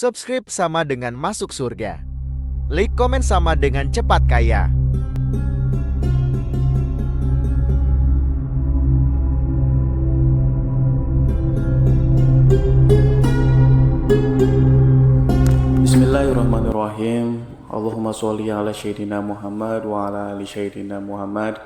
Subscribe sama dengan masuk surga. Like komen sama dengan cepat kaya. Bismillahirrahmanirrahim. Allahumma sholli ala Sayyidina Muhammad wa ala ali Sayyidina Muhammad.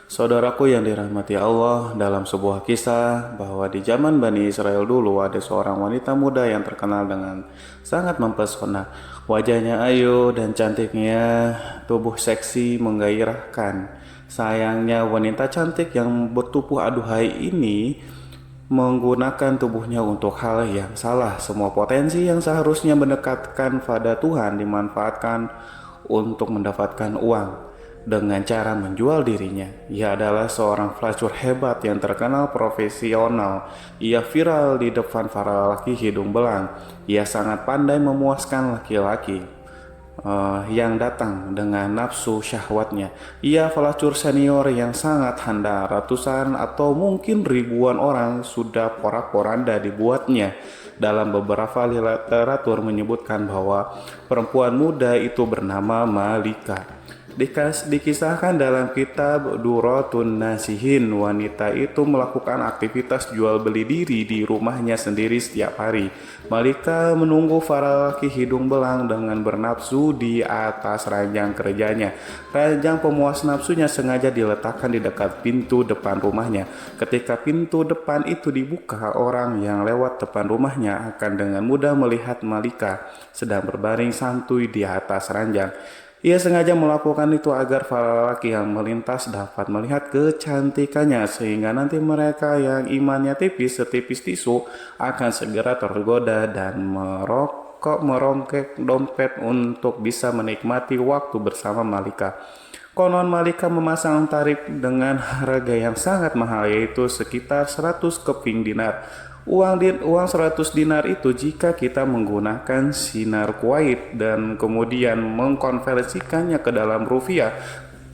Saudaraku yang dirahmati Allah, dalam sebuah kisah bahwa di zaman Bani Israel dulu ada seorang wanita muda yang terkenal dengan sangat mempesona. Wajahnya ayu dan cantiknya, tubuh seksi menggairahkan. Sayangnya wanita cantik yang bertubuh aduhai ini menggunakan tubuhnya untuk hal yang salah. Semua potensi yang seharusnya mendekatkan pada Tuhan dimanfaatkan untuk mendapatkan uang dengan cara menjual dirinya. Ia adalah seorang pelacur hebat yang terkenal profesional. Ia viral di depan para lelaki hidung belang. Ia sangat pandai memuaskan laki-laki yang datang dengan nafsu syahwatnya. Ia pelacur senior yang sangat handal. Ratusan atau mungkin ribuan orang sudah porak-poranda dibuatnya. Dalam beberapa literatur menyebutkan bahwa perempuan muda itu bernama Malika. Dikisahkan dalam kitab Duratun Nasihin, wanita itu melakukan aktivitas jual beli diri di rumahnya sendiri setiap hari. Malika menunggu para laki hidung belang dengan bernafsu di atas ranjang kerjanya. Ranjang pemuas nafsunya sengaja diletakkan di dekat pintu depan rumahnya. Ketika pintu depan itu dibuka, orang yang lewat depan rumahnya akan dengan mudah melihat Malika sedang berbaring santuy di atas ranjang. Ia sengaja melakukan itu agar para lelaki yang melintas dapat melihat kecantikannya, sehingga nanti mereka yang imannya tipis setipis tisu akan segera tergoda dan merongkek dompet untuk bisa menikmati waktu bersama Malika. Konon Malika memasang tarif dengan harga yang sangat mahal, yaitu sekitar 100 keping dinar. Uang 100 dinar itu jika kita menggunakan sinar Kuwait dan kemudian mengkonversikannya ke dalam rupiah,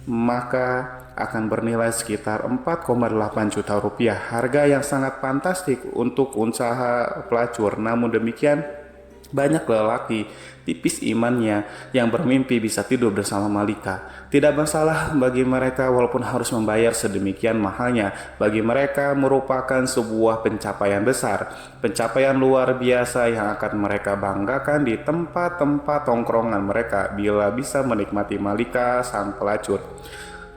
maka akan bernilai sekitar 4,8 juta rupiah. Harga yang sangat fantastik untuk usaha pelacur. Namun demikian, banyak lelaki tipis imannya yang bermimpi bisa tidur bersama Malika. Tidak masalah bagi mereka walaupun harus membayar sedemikian mahalnya. Bagi mereka merupakan sebuah pencapaian besar, pencapaian luar biasa yang akan mereka banggakan di tempat-tempat tongkrongan mereka bila bisa menikmati Malika sang pelacur.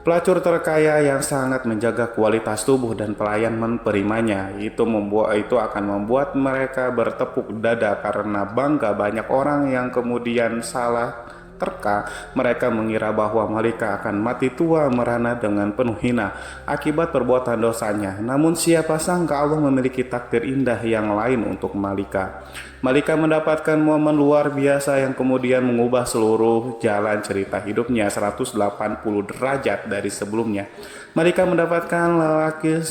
Pelacur terkaya yang sangat menjaga kualitas tubuh dan pelayan menerimanya. Itu akan membuat mereka bertepuk dada karena bangga. Banyak orang yang kemudian salah terka. Mereka mengira bahwa Malika akan mati tua merana dengan penuh hina akibat perbuatan dosanya. Namun siapa sangka Allah memiliki takdir indah yang lain untuk Malika. Malika mendapatkan momen luar biasa yang kemudian mengubah seluruh jalan cerita hidupnya 180 derajat dari sebelumnya. Malika mendapatkan lelaki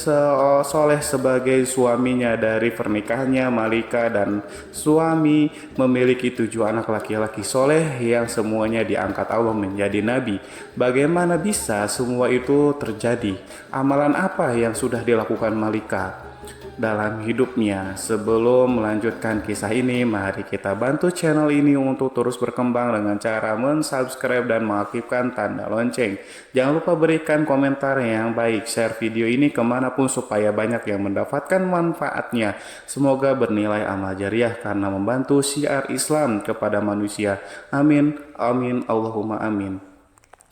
soleh sebagai suaminya. Dari pernikahannya, Malika dan suami memiliki 7 anak laki-laki soleh yang semuanya diangkat Allah menjadi nabi. Bagaimana bisa semua itu terjadi? Amalan apa yang sudah dilakukan Malika dalam hidupnya? Sebelum melanjutkan kisah ini, mari kita bantu channel ini untuk terus berkembang dengan cara mensubscribe dan mengaktifkan tanda lonceng. Jangan lupa berikan komentar yang baik, share video ini kemanapun supaya banyak yang mendapatkan manfaatnya. Semoga bernilai amal jariah karena membantu syiar Islam kepada manusia. Amin, amin, Allahumma amin.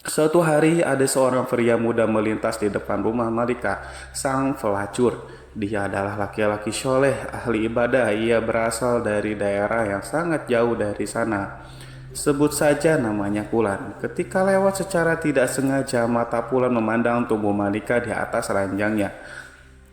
Suatu hari ada seorang pria muda melintas di depan rumah Malika, sang pelacur. Dia adalah laki-laki soleh, ahli ibadah. Ia berasal dari daerah yang sangat jauh dari sana. Sebut saja namanya Pulan. Ketika lewat secara tidak sengaja, mata Pulan memandang tubuh Malika di atas ranjangnya.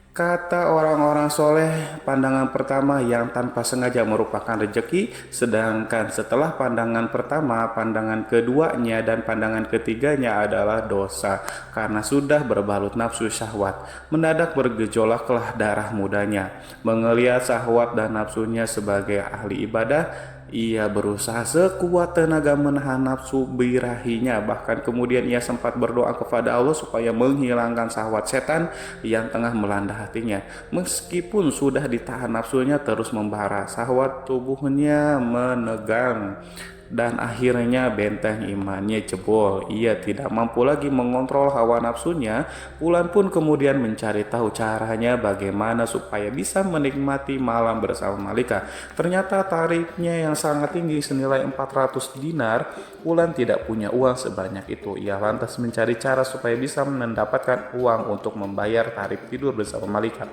Kata orang-orang soleh, pandangan pertama yang tanpa sengaja merupakan rejeki, sedangkan setelah pandangan pertama, pandangan keduanya dan pandangan ketiganya adalah dosa, karena sudah berbalut nafsu syahwat. Mendadak bergejolaklah darah mudanya. Mengelihat syahwat dan nafsunya sebagai ahli ibadah, Ia berusaha sekuat tenaga menahan nafsu birahinya. Bahkan kemudian ia sempat berdoa kepada Allah supaya menghilangkan syahwat setan yang tengah melanda hatinya. Meskipun sudah ditahan nafsunya terus membara, syahwat tubuhnya menegang dan akhirnya benteng imannya jebol. Ia tidak mampu lagi mengontrol hawa nafsunya. Wulan pun kemudian mencari tahu caranya bagaimana supaya bisa menikmati malam bersama Malika. Ternyata tarifnya yang sangat tinggi senilai 400 dinar. Wulan tidak punya uang sebanyak itu. Ia lantas mencari cara supaya bisa mendapatkan uang untuk membayar tarif tidur bersama Malika.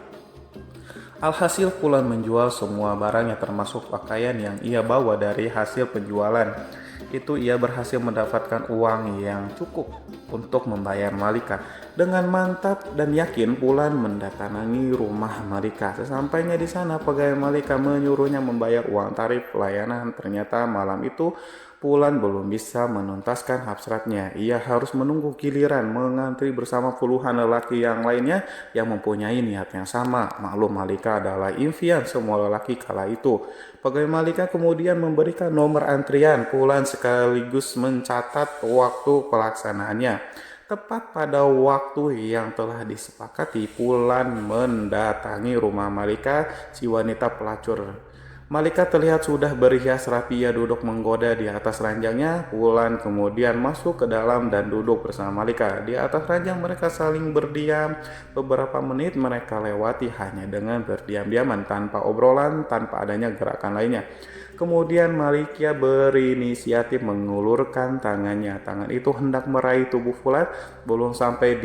Alhasil Wulan menjual semua barangnya termasuk pakaian yang ia bawa. Dari hasil penjualan itu ia berhasil mendapatkan uang yang cukup untuk membayar Malika. Dengan mantap dan yakin Wulan mendatangi rumah Malika. Sesampainya di sana pegawai Malika menyuruhnya membayar uang tarif pelayanan. Ternyata malam itu Wulan belum bisa menuntaskan hasratnya. Ia harus menunggu giliran mengantri bersama puluhan lelaki yang lainnya yang mempunyai niat yang sama. Maklum Malika adalah impian semua lelaki kala itu. Pegawai Malika kemudian memberikan nomor antrian Wulan sekaligus mencatat waktu pelaksanaannya. Tepat pada waktu yang telah disepakati, Wulan mendatangi rumah Malika, si wanita pelacur. Malika terlihat sudah berhias rapi. Ia duduk menggoda di atas ranjangnya. Wulan kemudian masuk ke dalam dan duduk bersama Malika. Di atas ranjang mereka saling berdiam. Beberapa menit mereka lewati hanya dengan berdiam-diaman, tanpa obrolan, tanpa adanya gerakan lainnya. Kemudian Malika berinisiatif mengulurkan tangannya. Tangan itu hendak meraih tubuh Wulan. Belum sampai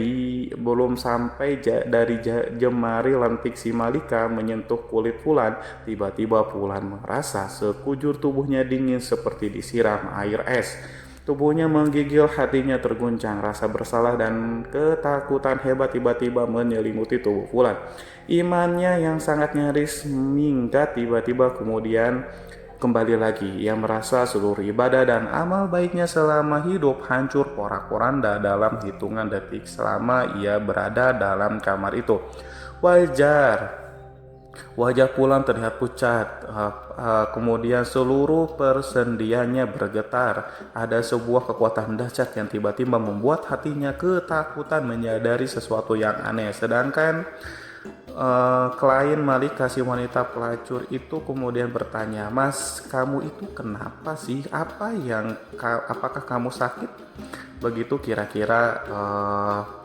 dari jemari lentik si Malika menyentuh kulit Wulan, tiba-tiba Wulan merasa sekujur tubuhnya dingin seperti disiram air es. Tubuhnya menggigil, hatinya terguncang. Rasa bersalah dan ketakutan hebat tiba-tiba menyelimuti tubuh Wulan. Imannya yang sangat nyaris minggat tiba-tiba kemudian kembali lagi. Ia merasa seluruh ibadah dan amal baiknya selama hidup hancur porak-poranda dalam hitungan detik selama ia berada dalam kamar itu. Wajah Wulan terlihat pucat, kemudian seluruh persendiannya bergetar. Ada sebuah kekuatan dahsyat yang tiba-tiba membuat hatinya ketakutan menyadari sesuatu yang aneh. Sedangkan klien Malika, si wanita pelacur itu kemudian bertanya, "Mas, kamu itu kenapa sih? Apakah kamu sakit?" Begitu kira-kira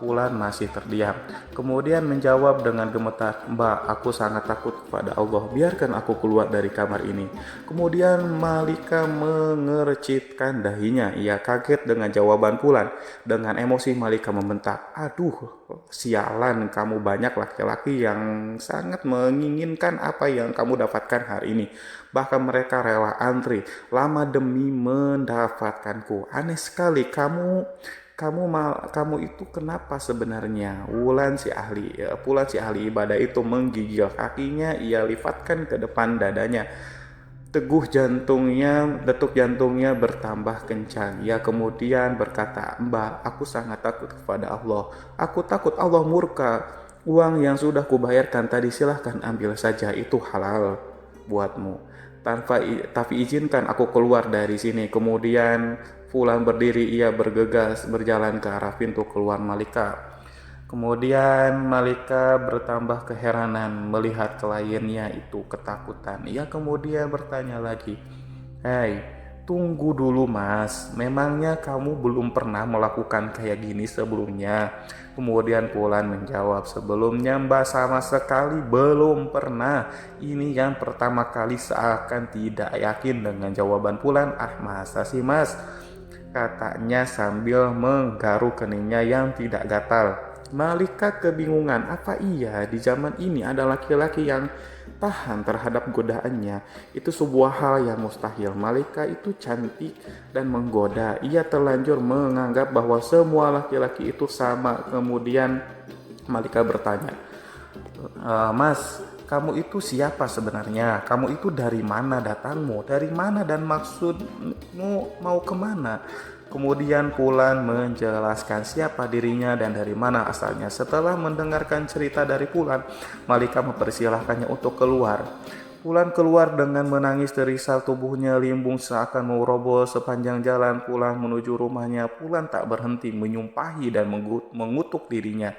Wulan masih terdiam. Kemudian menjawab dengan gemetar, "Mbak, aku sangat takut kepada Allah. Biarkan aku keluar dari kamar ini." Kemudian Malika mengercitkan dahinya. Ia kaget dengan jawaban Wulan. Dengan emosi Malika membentak, "Aduh, sialan, kamu banyak laki-laki yang sangat menginginkan apa yang kamu dapatkan hari ini. Bahkan mereka rela antri lama demi mendapatkanku. Aneh sekali, kamu itu kenapa sebenarnya?" Wulan si ahli ibadah itu menggigil kakinya. Ia lifatkan ke depan dadanya. Detuk jantungnya bertambah kencang. Ia kemudian berkata, "Mbak, aku sangat takut kepada Allah. Aku takut Allah murka. Uang yang sudah kubayarkan tadi silahkan ambil saja, itu halal buatmu. Tapi izinkan aku keluar dari sini." Kemudian Wulan berdiri. Ia bergegas berjalan ke arah pintu keluar Malika. Kemudian Malika bertambah keheranan melihat kliennya itu ketakutan. Ia kemudian bertanya lagi, "Hei, tunggu dulu mas, memangnya kamu belum pernah melakukan kayak gini sebelumnya?" Kemudian Wulan menjawab, "Sebelumnya mbak sama sekali belum pernah. Ini yang pertama kali." Seakan tidak yakin dengan jawaban Wulan. "Ah, masa sih mas?" katanya sambil menggaruk keningnya yang tidak gatal. Malika kebingungan, apa iya di zaman ini ada laki-laki yang tahan terhadap godaannya? Itu sebuah hal yang mustahil. Malika itu cantik dan menggoda. Ia terlanjur menganggap bahwa semua laki-laki itu sama. Kemudian Malika bertanya, "Mas, kamu itu siapa sebenarnya? Kamu itu dari mana datangmu? Dari mana dan maksudmu mau kemana?" Kemudian Wulan menjelaskan siapa dirinya dan dari mana asalnya. Setelah mendengarkan cerita dari Wulan, Malika mempersilahkannya untuk keluar. Pulan keluar dengan menangis terisal, tubuhnya limbung seakan mau roboh sepanjang jalan Pulan menuju rumahnya. Pulan tak berhenti menyumpahi dan mengutuk dirinya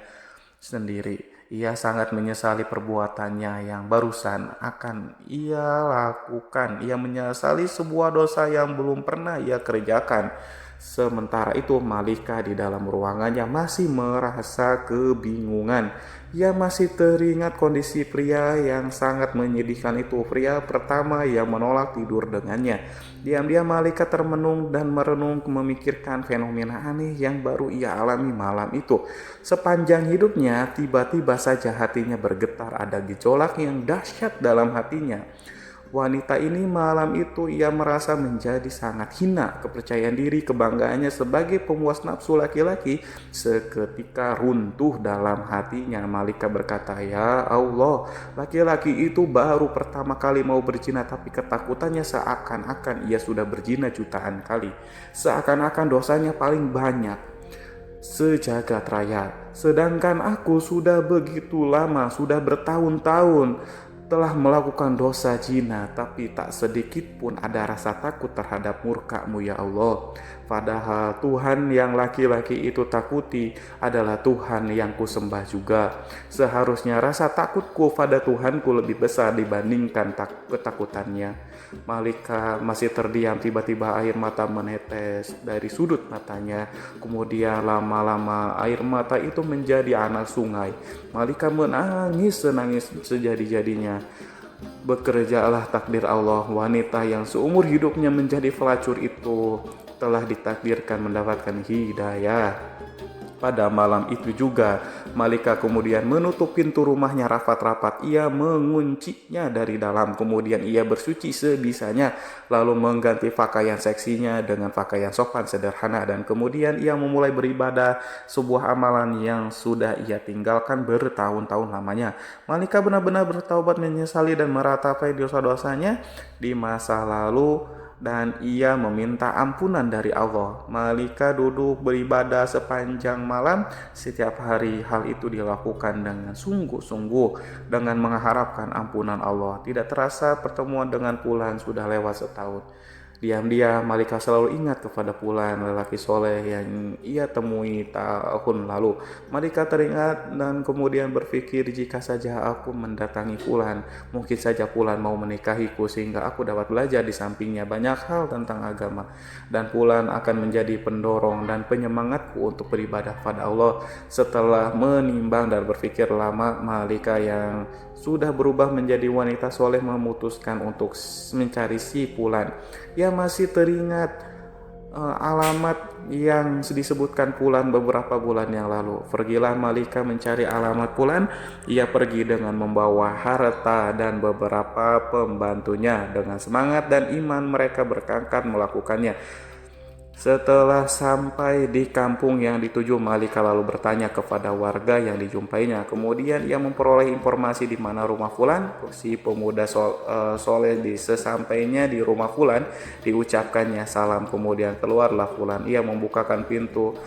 sendiri. Ia sangat menyesali perbuatannya yang barusan akan ia lakukan. Ia menyesali sebuah dosa yang belum pernah ia kerjakan. Sementara itu Malika di dalam ruangannya masih merasa kebingungan. Ia masih teringat kondisi pria yang sangat menyedihkan itu. Pria pertama yang menolak tidur dengannya. Diam-diam Malika termenung dan merenung memikirkan fenomena aneh yang baru ia alami malam itu. Sepanjang hidupnya tiba-tiba saja hatinya bergetar, ada gejolak yang dahsyat dalam hatinya. Wanita ini malam itu ia merasa menjadi sangat hina. Kepercayaan diri, kebanggaannya sebagai pemuas nafsu laki-laki seketika runtuh dalam hatinya. Malika berkata, "Ya Allah, laki-laki itu baru pertama kali mau berzina, tapi ketakutannya seakan-akan ia sudah berzina jutaan kali. Seakan-akan dosanya paling banyak sejagat raya. Sedangkan aku sudah begitu lama, sudah bertahun-tahun telah melakukan dosa zina, tapi tak sedikit pun ada rasa takut terhadap murka-Mu ya Allah. Padahal Tuhan yang laki-laki itu takuti adalah Tuhan yang kusembah juga. Seharusnya rasa takutku pada Tuhanku lebih besar dibandingkan ketakutannya." Malika masih terdiam, tiba-tiba air mata menetes dari sudut matanya. Kemudian lama-lama air mata itu menjadi anak sungai. Malika menangis senangis sejadi-jadinya. Bekerjalah takdir Allah. Wanita yang seumur hidupnya menjadi pelacur itu telah ditakdirkan mendapatkan hidayah. Pada malam itu juga Malika kemudian menutup pintu rumahnya rapat-rapat. Ia menguncinya dari dalam. Kemudian ia bersuci sebisanya, lalu mengganti pakaian seksinya dengan pakaian sopan sederhana, dan kemudian ia memulai beribadah, sebuah amalan yang sudah ia tinggalkan bertahun-tahun lamanya. Malika benar-benar bertaubat, menyesali dan meratapi dosa-dosanya di masa lalu, dan ia meminta ampunan dari Allah. Malika duduk beribadah sepanjang malam setiap hari. Hal itu dilakukan dengan sungguh-sungguh, dengan mengharapkan ampunan Allah. Tidak terasa pertemuan dengan Pulan sudah lewat setahun. Diam-diam Malika selalu ingat kepada Pulan, lelaki soleh yang ia temui tahun lalu. Malika teringat dan kemudian berpikir, jika saja aku mendatangi Pulan, mungkin saja Pulan mau menikahiku sehingga aku dapat belajar di sampingnya banyak hal tentang agama. Dan Pulan akan menjadi pendorong dan penyemangatku untuk beribadah pada Allah. Setelah menimbang dan berpikir lama, Malika yang sudah berubah menjadi wanita soleh memutuskan untuk mencari si Pulan. Ia masih teringat alamat yang disebutkan Pulan beberapa bulan yang lalu. Pergilah Malika mencari alamat Pulan. Ia pergi dengan membawa harta dan beberapa pembantunya. Dengan semangat dan iman mereka berangkat melakukannya. Setelah sampai di kampung yang dituju, Malika lalu bertanya kepada warga yang dijumpainya. Kemudian ia memperoleh informasi di mana rumah Fulan. Si pemuda soleh sesampainya di rumah Fulan, diucapkannya salam. Kemudian keluarlah Fulan. Ia membukakan pintu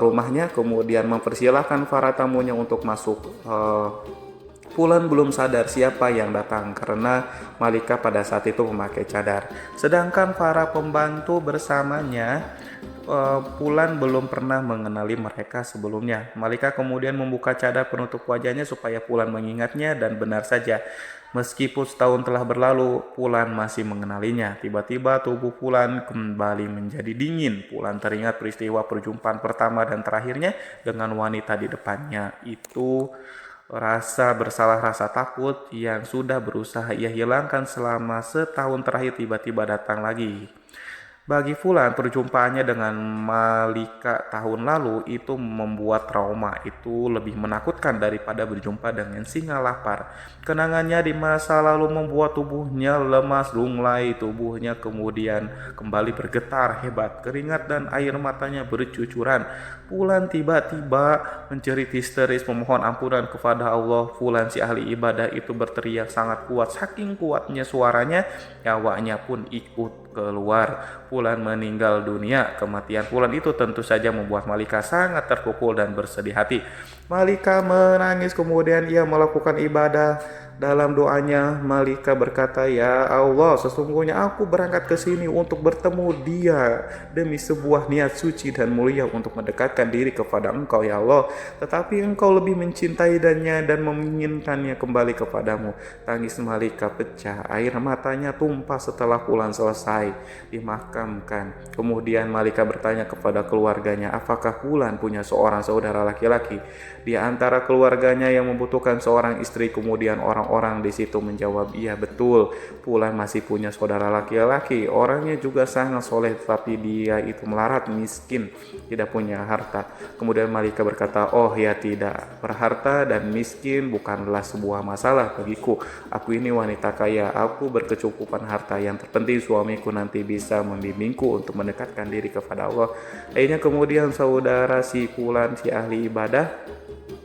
rumahnya, kemudian mempersilahkan para tamunya untuk masuk. Fulan belum sadar siapa yang datang karena Malika pada saat itu memakai cadar. Sedangkan para pembantu bersamanya, Fulan belum pernah mengenali mereka sebelumnya. Malika kemudian membuka cadar penutup wajahnya supaya Fulan mengingatnya, dan benar saja, meskipun setahun telah berlalu, Fulan masih mengenalinya. Tiba-tiba tubuh Fulan kembali menjadi dingin. Fulan teringat peristiwa perjumpaan pertama dan terakhirnya dengan wanita di depannya. Itu rasa bersalah, rasa takut yang sudah berusaha ia hilangkan selama setahun terakhir tiba-tiba datang lagi. Bagi Fulan, perjumpaannya dengan Malika tahun lalu itu membuat trauma. Itu lebih menakutkan daripada berjumpa dengan singa lapar. Kenangannya di masa lalu membuat tubuhnya lemas lunglai. Tubuhnya kemudian kembali bergetar hebat. Keringat dan air matanya bercucuran. Fulan tiba-tiba menjerit histeris memohon ampunan kepada Allah. Fulan si ahli ibadah itu berteriak sangat kuat. Saking kuatnya suaranya, nyawanya pun ikut keluar. Fulan meninggal dunia. Kematian Fulan itu tentu saja membuat Malika sangat terpukul dan bersedih hati. Malika menangis, kemudian ia melakukan ibadah Dalam doanya Malika berkata, "Ya Allah, sesungguhnya aku berangkat ke sini untuk bertemu dia demi sebuah niat suci dan mulia untuk mendekatkan diri kepada Engkau ya Allah. Tetapi Engkau lebih mencintainya dan menginginkannya kembali kepadamu." Tangis Malika pecah, air matanya tumpah setelah Fulan selesai dimakamkan. Kemudian Malika bertanya kepada keluarganya, apakah Fulan punya seorang saudara laki-laki di antara keluarganya yang membutuhkan seorang istri? Kemudian orang-orang di situ menjawab, iya betul, Fulan masih punya saudara laki-laki. Orangnya juga sangat soleh, tetapi dia itu melarat, miskin, tidak punya harta. Kemudian Malika berkata, oh ya tidak, berharta dan miskin bukanlah sebuah masalah bagiku. Aku ini wanita kaya, aku berkecukupan harta. Yang terpenting suamiku nanti bisa membimbingku untuk mendekatkan diri kepada Allah. Akhirnya kemudian saudara si Fulan, si ahli ibadah,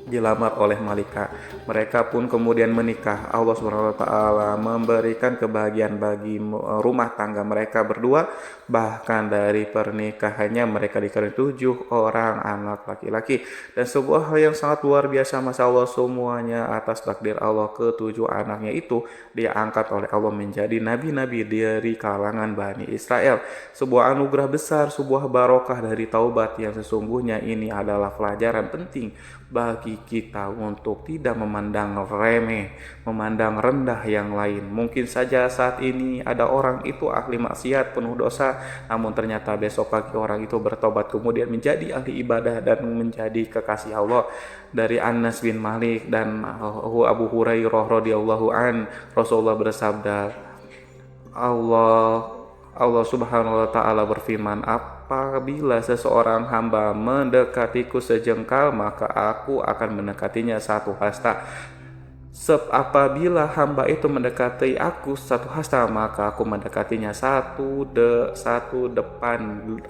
dilamar oleh Malika. Mereka pun kemudian menikah. Allah SWT memberikan kebahagiaan bagi rumah tangga mereka berdua. Bahkan dari pernikahannya mereka dikaruniai 7 orang anak laki-laki. Dan sebuah hal yang sangat luar biasa, Masya Allah, semuanya atas takdir Allah. Ke-7 anaknya itu diangkat oleh Allah menjadi nabi-nabi dari kalangan Bani Israel. Sebuah anugerah besar, sebuah barokah dari taubat yang sesungguhnya ini adalah pelajaran penting bagi kita untuk tidak memandang remeh, memandang rendah yang lain. Mungkin saja saat ini ada orang itu ahli maksiat, penuh dosa, namun ternyata besok pagi orang itu bertobat kemudian menjadi ahli ibadah dan menjadi kekasih Allah. Dari Anas bin Malik dan Abu Hurairah radhiyallahu an, Rasulullah bersabda, Allah Subhanahu wa taala berfirman, apabila seseorang hamba mendekatiku sejengkal, maka aku akan mendekatinya 1 hasta. Apabila hamba itu mendekati aku 1 hasta, maka aku mendekatinya satu depan.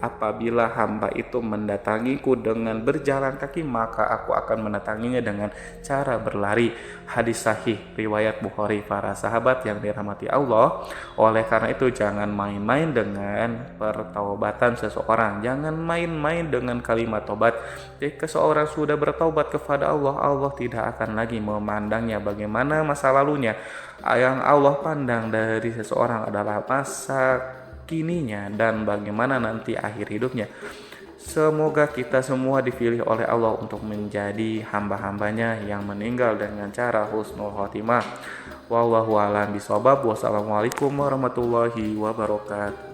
Apabila hamba itu mendatangiku dengan berjalan kaki, maka aku akan mendatanginya dengan cara berlari. Hadis sahih riwayat Bukhari. Para sahabat yang dirahmati Allah, oleh karena itu jangan main-main dengan pertaubatan seseorang. Jangan main-main dengan kalimat tobat. Jika seorang sudah bertaubat kepada Allah, Allah tidak akan lagi memandangnya bagaimana masa lalunya. Yang Allah pandang dari seseorang adalah masa kininya dan bagaimana nanti akhir hidupnya. Semoga kita semua dipilih oleh Allah untuk menjadi hamba-hambanya yang meninggal dengan cara husnul khotimah. Wallahu a'lam bishawab. Wassalamualaikum warahmatullahi wabarakatuh.